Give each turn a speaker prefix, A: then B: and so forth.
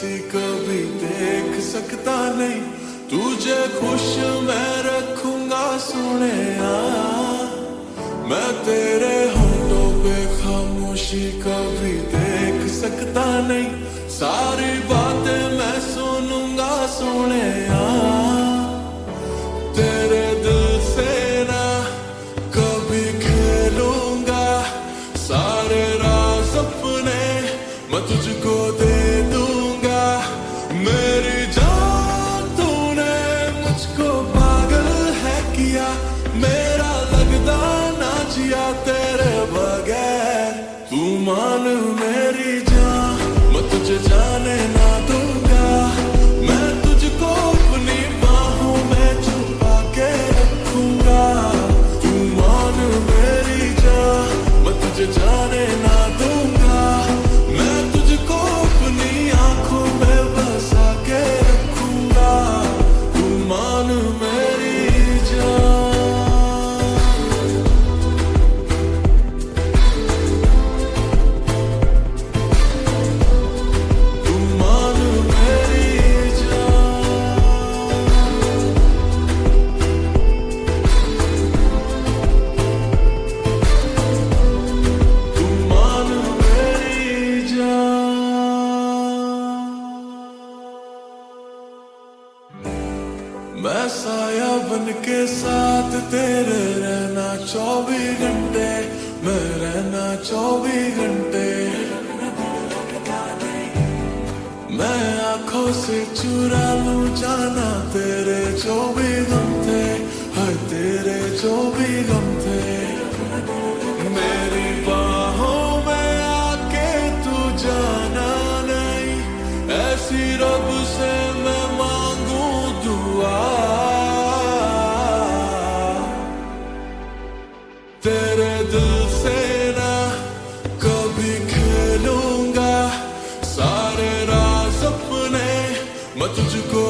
A: ऐसी कभी देख सकता नहीं, तुझे खुश मैं रखूंगा सोने। मैं तेरे होठों पे खामोशी कभी देख सकता नहीं, सारी बातें मैं सुनूंगा सोने। तेरे दिल से ना कभी खेलूंगा, सारे राज अपने मैं तुझको दे दूंगा। मेरी जान तूने मुझको पागल है किया, मेरा लगदा ना जिया तेरे बगैर। तू मान मेरी जान, मैं तुझे जाने ना दूंगा, मैं तुझको अपनी बाहों में छुपा के रखूंगा। तू मान मेरी जान, मैं तुझे जाने ना दूंगा, मैं तुझको अपनी आंखों में बसा के रखूंगा। तू मान मेरी जान, तू मान मेरी जान, तू मान मेरी जान। मैं साया बन के साथ तेरे रहना 24 घंटे, मैं रहना 24 घंटे। मैं आंखों से चुरा लूं जाना तेरे जो भी गम थे, हर तेरे जो भी गम थे। मेरी बाहों में आके तू जाना नहीं, ऐसी रब से मैं मांगू दुआ। तेरे दिल से ना कभी खेलूंगा, सारे राज अपने मैं तुझको